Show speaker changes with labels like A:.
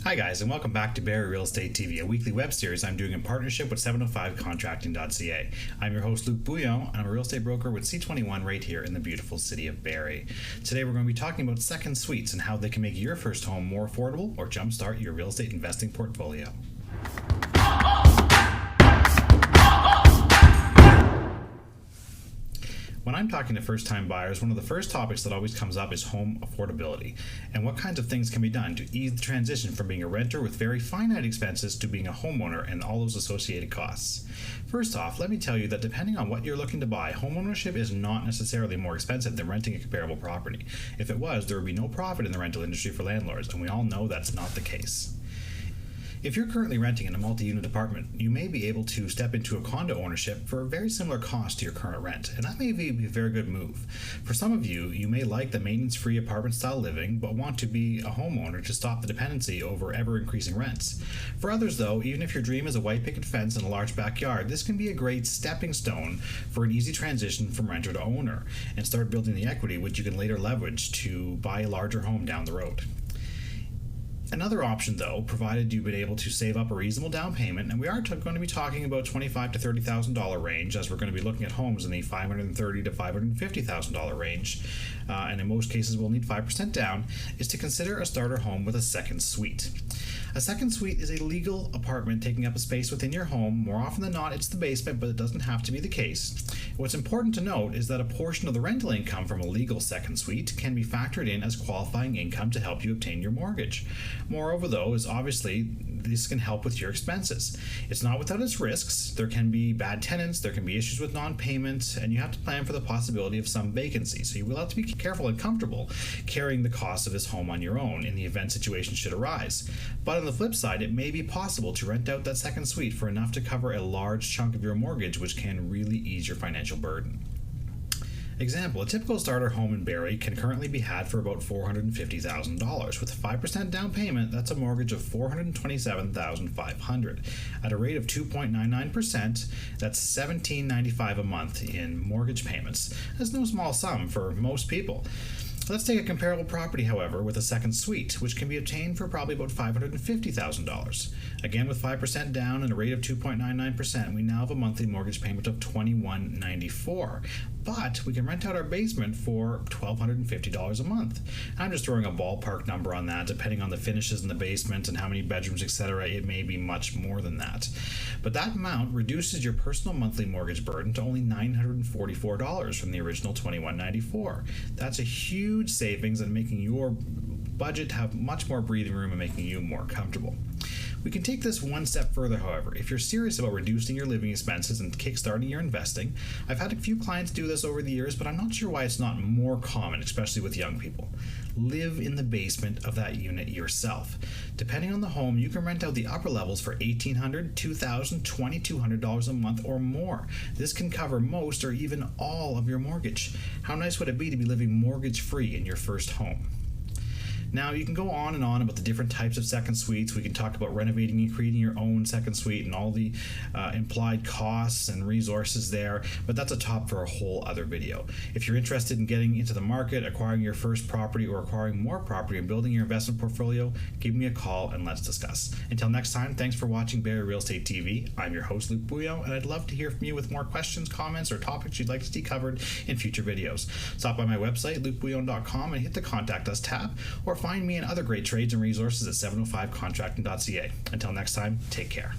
A: Hi guys, and welcome back to Barrie Real Estate TV, a weekly web series I'm doing in partnership with 705contracting.ca. I'm your host Luc Bouillon, and I'm a real estate broker with C21 right here in the beautiful city of Barrie. Today we're going to be talking about second suites and how they can make your first home more affordable or jumpstart your real estate investing portfolio. When I'm talking to first-time buyers, one of the first topics that always comes up is home affordability and what kinds of things can be done to ease the transition from being a renter with very finite expenses to being a homeowner and all those associated costs. First off, let me tell you that depending on what you're looking to buy, homeownership is not necessarily more expensive than renting a comparable property. If it was, there would be no profit in the rental industry for landlords, and we all know that's not the case. If you're currently renting in a multi-unit apartment, you may be able to step into a condo ownership for a very similar cost to your current rent, and that may be a very good move. For some of you, you may like the maintenance-free apartment-style living, but want to be a homeowner to stop the dependency over ever-increasing rents. For others, though, even if your dream is a white picket fence and a large backyard, this can be a great stepping stone for an easy transition from renter to owner, and start building the equity which you can later leverage to buy a larger home down the road. Another option, though, provided you've been able to save up a reasonable down payment, and we are going to be talking about $25,000 to $30,000 range, as we're going to be looking at homes in the $530,000 to $550,000 range, and in most cases we'll need 5% down, is to consider a starter home with a second suite. A second suite is a legal apartment taking up a space within your home. More often than not, it's the basement, but it doesn't have to be the case. What's important to note is that a portion of the rental income from a legal second suite can be factored in as qualifying income to help you obtain your mortgage. Moreover, though, is obviously this can help with your expenses. It's not without its risks. There can be bad tenants, there can be issues with non-payment, and you have to plan for the possibility of some vacancy. So you will have to be careful and comfortable carrying the cost of this home on your own in the event situation should arise. But on the flip side, it may be possible to rent out that second suite for enough to cover a large chunk of your mortgage, which can really ease your financial burden. Example, a typical starter home in Barrie can currently be had for about $450,000. With a 5% down payment, that's a mortgage of $427,500. At a rate of 2.99%, that's $1,795 a month in mortgage payments. That's no small sum for most people. Let's take a comparable property, however, with a second suite, which can be obtained for probably about $550,000. Again, with 5% down and a rate of 2.99%, we now have a monthly mortgage payment of $2,194. But we can rent out our basement for $1,250 a month. I'm just throwing a ballpark number on that. Depending on the finishes in the basement and how many bedrooms, etc., it may be much more than that. But that amount reduces your personal monthly mortgage burden to only $944 from the original $2,194. That's a huge savings and making your budget have much more breathing room and making you more comfortable. We can take this one step further, however. If you're serious about reducing your living expenses and kickstarting your investing, I've had a few clients do this over the years, but I'm not sure why it's not more common, especially with young people. Live in the basement of that unit yourself. Depending on the home, you can rent out the upper levels for $1,800, $2,000, $2,200 a month or more. This can cover most or even all of your mortgage. How nice would it be to be living mortgage-free in your first home? Now, you can go on and on about the different types of second suites. We can talk about renovating and creating your own second suite and all the implied costs and resources there, but that's a top for a whole other video. If you're interested in getting into the market, acquiring your first property, or acquiring more property and building your investment portfolio, give me a call and let's discuss. Until next time, thanks for watching Barrie Real Estate TV. I'm your host, Luc Bouillon, and I'd love to hear from you with more questions, comments, or topics you'd like to see covered in future videos. Stop by my website, lucbouillon.com, and hit the Contact Us tab, or find me and other great trades and resources at 705contracting.ca. Until next time, take care.